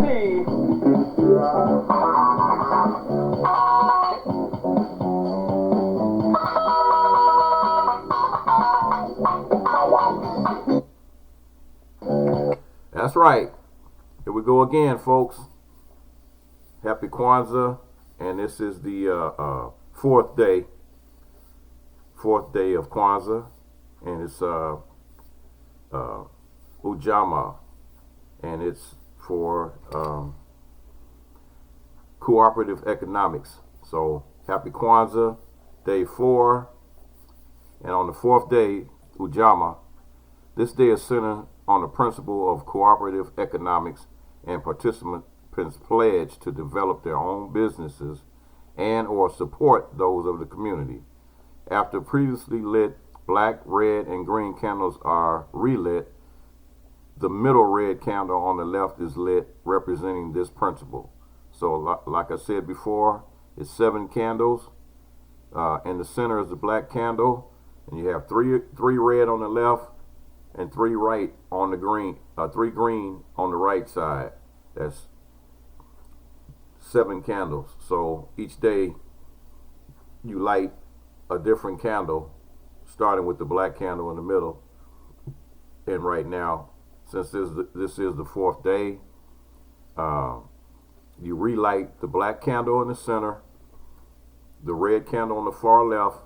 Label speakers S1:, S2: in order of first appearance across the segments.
S1: me.
S2: That's right. Here we go again, folks. Happy Kwanzaa, and this is the fourth day of Kwanzaa, and it's Ujamaa, and it's for cooperative economics. So happy Kwanzaa, day 4, and on the 4th day, Ujamaa. This day is centered on the principle of cooperative economics, and participants pledge to develop their own businesses and or support those of the community. After previously lit, black, red, and green candles are relit. The middle red candle on the left is lit, representing this principle. So like I said before, it's 7 candles. In the center is the black candle, and you have three red on the left and 3 right on the green, 3 green on the right side. That's 7 candles. So each day you light a different candle, starting with the black candle in the middle. And right now, since this is the 4th day, you relight the black candle in the center, the red candle on the far left,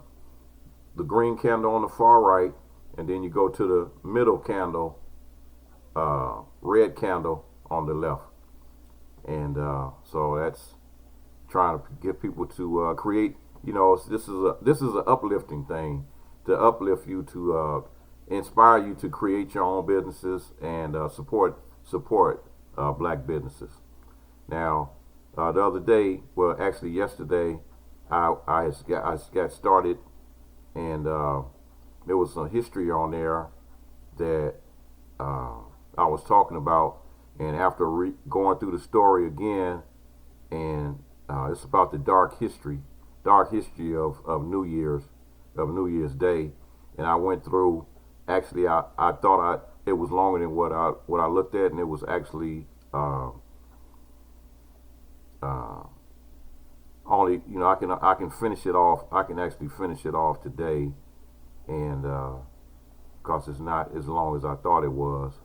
S2: the green candle on the far right, and then you go to the middle candle, red candle on the left. And so that's trying to get people to create. You know, this is an uplifting thing, to uplift you, to inspire you to create your own businesses and support black businesses. Now, the other day, well, actually yesterday, I got started, and there was some history on there that I was talking about, and after going through the story again, and it's about the dark history of New Year's Day, and I went through. Actually, I thought it was longer than what I looked at, and it was actually only, you know, I can finish it off. I can actually finish it off today, and because it's not as long as I thought it was.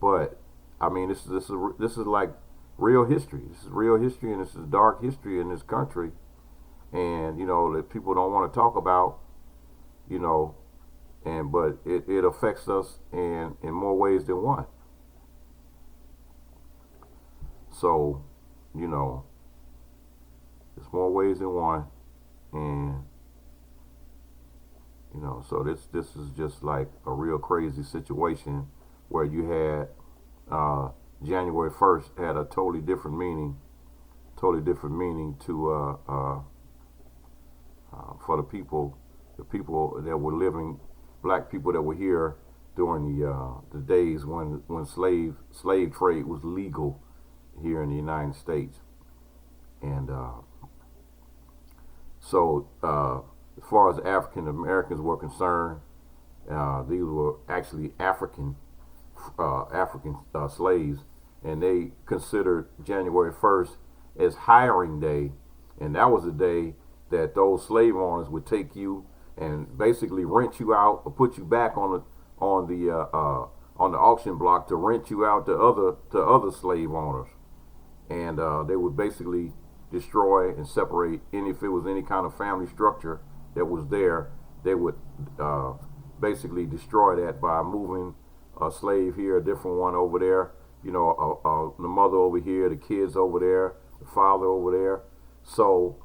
S2: But I mean, this is like real history. This is real history, and this is dark history in this country, and you know that people don't want to talk about, you know, but it affects us in more ways than one. So, you know, there's more ways than one, and you know, so this is just like a real crazy situation where you had January 1st had a totally different meaning to for the people that were living, black people that were here during the days when slave trade was legal here in the United States. And so as far as African Americans were concerned, these were actually African slaves, and they considered January 1st as hiring day, and that was the day that those slave owners would take you and basically rent you out, or put you back on the auction block to rent you out to other slave owners, and they would basically destroy and separate if it was any kind of family structure that was there. They would basically destroy that by moving a slave here, a different one over there, you know, the mother over here, the kids over there, the father over there. So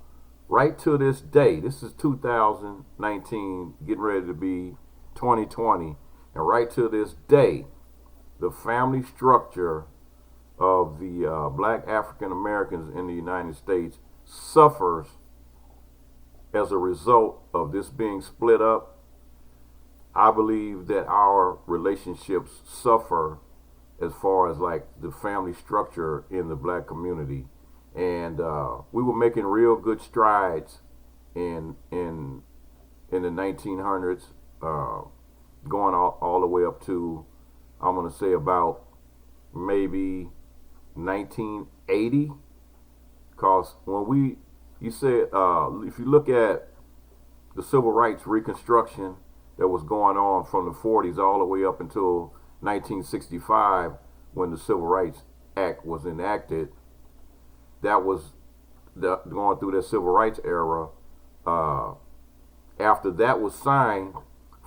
S2: right to this day, this is 2019, getting ready to be 2020, and right to this day, the family structure of the black African Americans in the United States suffers as a result of this being split up. I believe that our relationships suffer as far as like the family structure in the black community, and we were making real good strides in the 1900s, going all the way up to, I'm gonna say, about maybe 1980, because you said, if you look at the civil rights reconstruction that was going on from the 40s all the way up until 1965, when the Civil Rights Act was enacted, that was going through the civil rights era. After that was signed,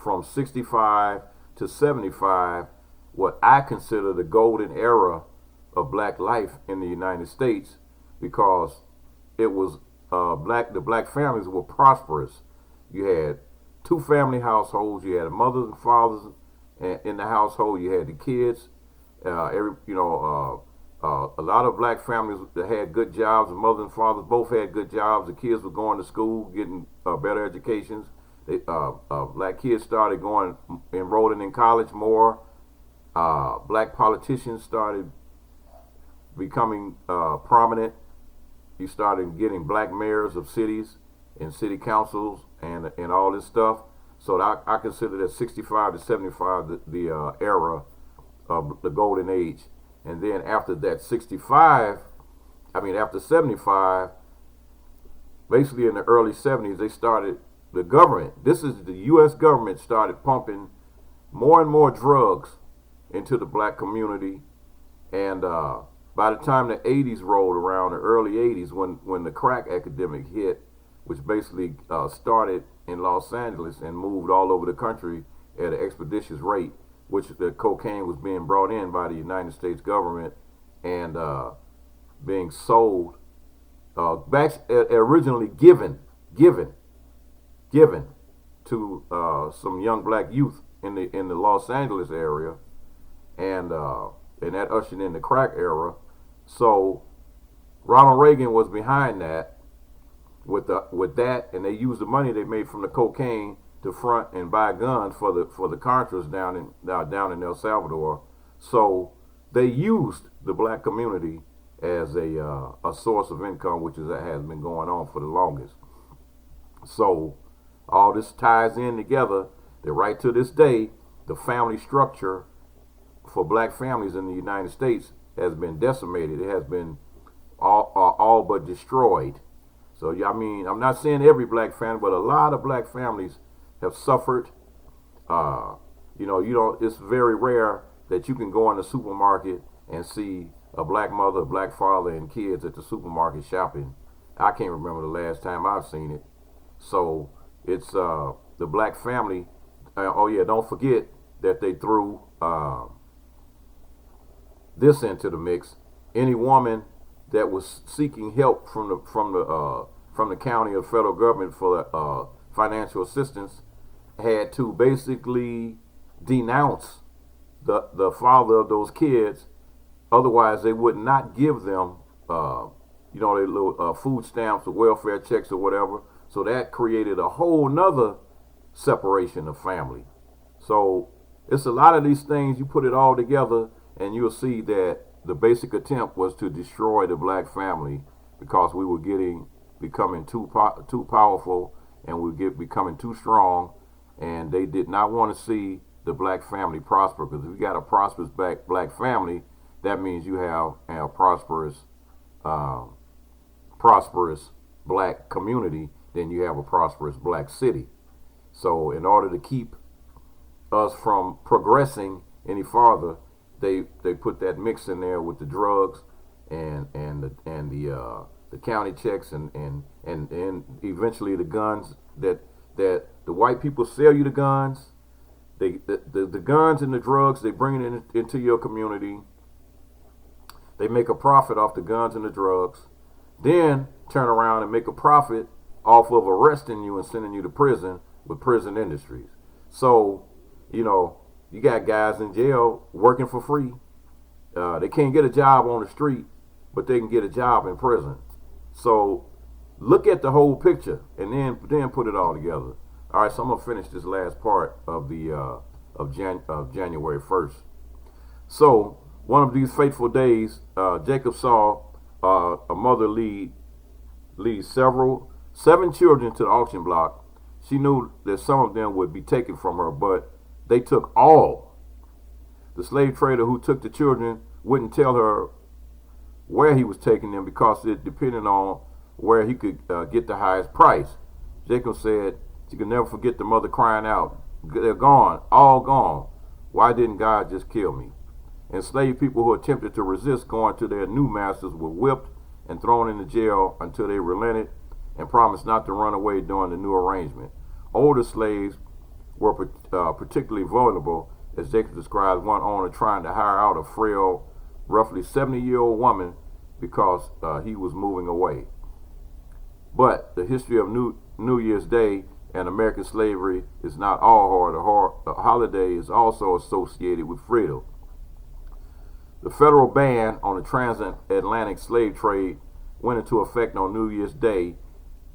S2: from 65 to 75, what I consider the golden era of black life in the United States, because it was the black families were prosperous. You had two family households. You had mothers and fathers in the household. You had the kids. A lot of black families that had good jobs. The mothers and fathers both had good jobs. The kids were going to school, getting better educations. Black kids started enrolling in college more. Black politicians started becoming prominent. You started getting black mayors of cities and city councils and all this stuff. So I consider that 65 to 75 the era of the golden age. And then after that after 75, basically in the early 70s, they started, the U.S. government started pumping more and more drugs into the black community. And by the time the 80s rolled around, the early 80s, when the crack epidemic hit, which basically started in Los Angeles and moved all over the country at an expeditious rate, which the cocaine was being brought in by the United States government and being sold, originally given to some young black youth in the Los Angeles area, and that ushered in the crack era. So Ronald Reagan was behind that with that, and they used the money they made from the cocaine to front and buy guns for the Contras down in El Salvador. So they used the black community as a source of income, which has been going on for the longest. So all this ties in together that right to this day, the family structure for black families in the United States has been decimated. It has been all but destroyed. So I'm not saying every black family, but a lot of black families have suffered. It's very rare that you can go in the supermarket and see a black mother, a black father, and kids at the supermarket shopping. I can't remember the last time I've seen it. So it's the black family. Don't forget that they threw this into the mix. Any woman that was seeking help from the county or federal government for financial assistance had to basically denounce the father of those kids. Otherwise, they would not give them, their little food stamps or welfare checks or whatever. So that created a whole nother separation of family. So it's a lot of these things. You put it all together, and you'll see that the basic attempt was to destroy the black family, because we were becoming too powerful, and we were becoming too strong, and they did not want to see the black family prosper. Because if you got a prosperous black family, that means you have a prosperous black community. Then you have a prosperous black city. So in order to keep us from progressing any farther, they put that mix in there with the drugs and the county checks and eventually the guns that the white people sell you the guns. The guns and the drugs, they bring it into your community. They make a profit off the guns and the drugs, then turn around and make a profit off of arresting you and sending you to prison with prison industries. So, you got guys in jail working for free. They can't get a job on the street, but they can get a job in prison. So look at the whole picture and then put it all together. All right, so I'm gonna finish this last part of the of January 1st. So one of these fateful days, Jacob saw a mother lead 7 children to the auction block. She knew that some of them would be taken from her, but they took all. The slave trader who took the children wouldn't tell her where he was taking them because it depended on where he could get the highest price. Jacob said, "You can never forget the mother crying out, 'They're gone, all gone. Why didn't God just kill me?'" Enslaved people who attempted to resist going to their new masters were whipped and thrown into jail until they relented and promised not to run away during the new arrangement. Older slaves were particularly vulnerable, as Jacob describes one owner trying to hire out a frail, roughly 70-year-old woman because he was moving away. But the history of New Year's Day and American slavery is not all hard. The holiday is also associated with freedom. The federal ban on the transatlantic slave trade went into effect on New Year's Day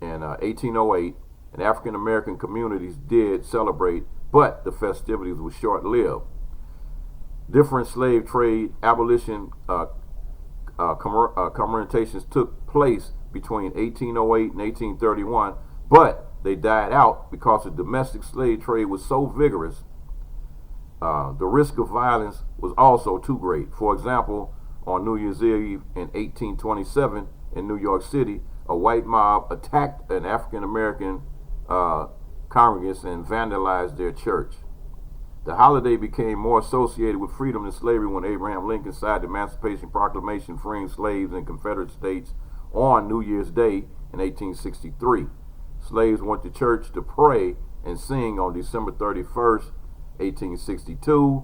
S2: in 1808, and African American communities did celebrate, but the festivities were short-lived. Different slave trade abolition commemorations took place between 1808 and 1831, but they died out because the domestic slave trade was so vigorous. The risk of violence was also too great. For example, on New Year's Eve in 1827 in New York City, a white mob attacked an African American congregants and vandalized their church. The holiday became more associated with freedom than slavery when Abraham Lincoln signed the Emancipation Proclamation freeing slaves in Confederate states on New Year's Day in 1863. Slaves went to church to pray and sing on December 31st, 1862,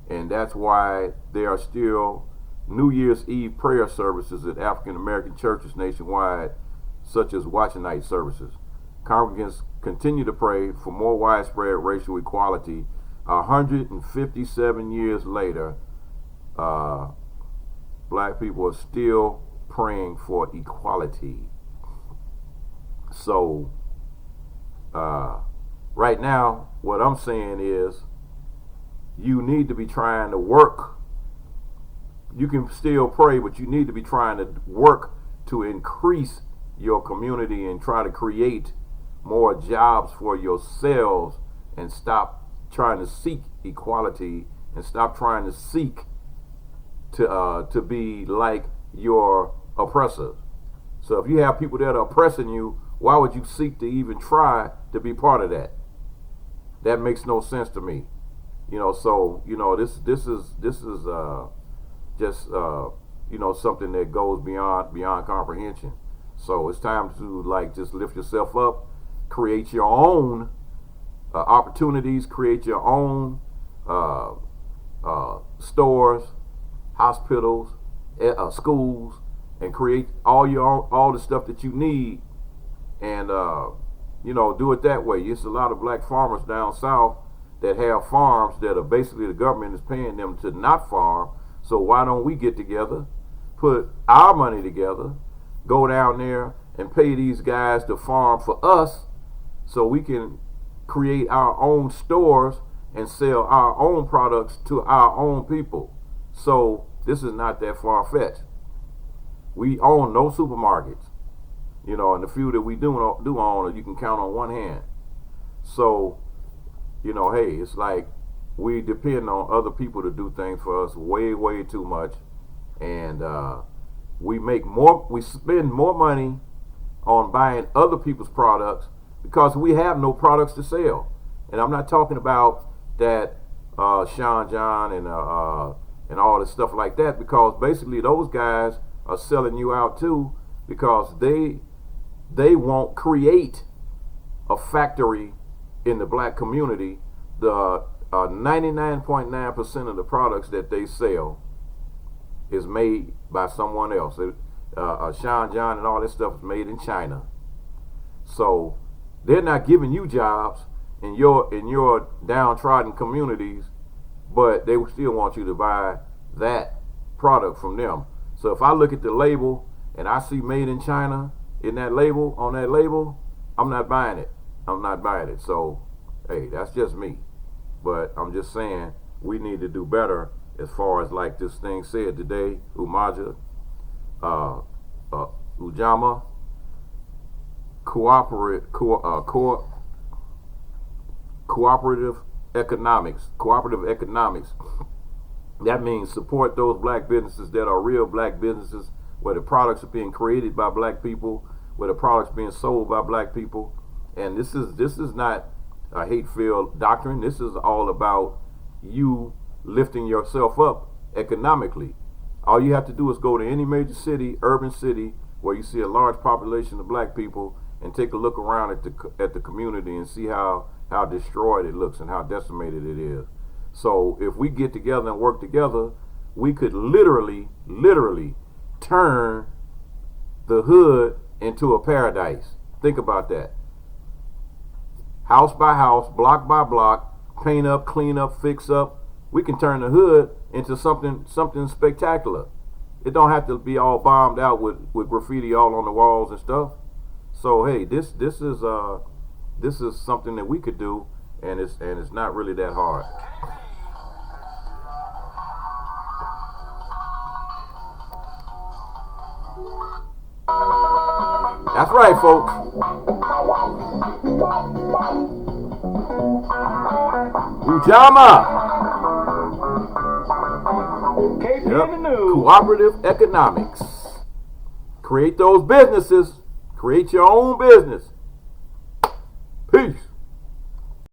S2: and that's why there are still New Year's Eve prayer services at African American churches nationwide, such as watch night services. Congregants continue to pray for more widespread racial equality. 157 years later, black people are still praying for equality. So, right now, what I'm saying is, you need to be trying to work. You can still pray, but you need to be trying to work to increase your community and try to create more jobs for yourselves, and stop trying to seek equality and stop trying to seek to be like your oppressors. So if you have people that are oppressing you, why would you seek to even try to be part of that? That makes no sense to me. So this is just something that goes beyond comprehension. So it's time to just lift yourself up, create your own opportunities, create your own stores, hospitals, schools, and create all the stuff that you need, and do it that way. There's a lot of black farmers down south that have farms that are basically the government is paying them to not farm. So why don't we get together, put our money together, go down there and pay these guys to farm for us, so we can create our own stores and sell our own products to our own people. So this is not that far-fetched. We own no supermarkets, and the few that we do own, you can count on one hand. So, hey, it's like we depend on other people to do things for us way, way too much, and we spend more money on buying other people's products because we have no products to sell. And I'm not talking about that Sean John and all this stuff like that, because basically those guys are selling you out too, because they won't create a factory in the black community. The 99.9% of the products that they sell is made by someone else. Sean John and all this stuff is made in China. So they're not giving you jobs in your downtrodden communities, but they still want you to buy that product from them. So if I look at the label and I see made in China on that label, I'm not buying it. So, hey, that's just me. But I'm just saying we need to do better as far as like this thing said today, Umaja, Ujamaa, cooperative economics. That means support those black businesses that are real black businesses where the products are being created by black people, where the products being sold by black people. And this is not a hate-filled doctrine. This is all about you lifting yourself up economically. All you have to do is go to any major city, urban city, where you see a large population of black people, and take a look around at the community and see how destroyed it looks and how decimated it is. So if we get together and work together, we could literally turn the hood into a paradise. Think about that. House by house, block by block, paint up, clean up, fix up. We can turn the hood into something spectacular. It don't have to be all bombed out with graffiti all on the walls and stuff. So hey, this is something that we could do, and it's not really that hard. That's right, folks. Ujamaa. Yep. Cooperative economics. Create those businesses. Create your own business.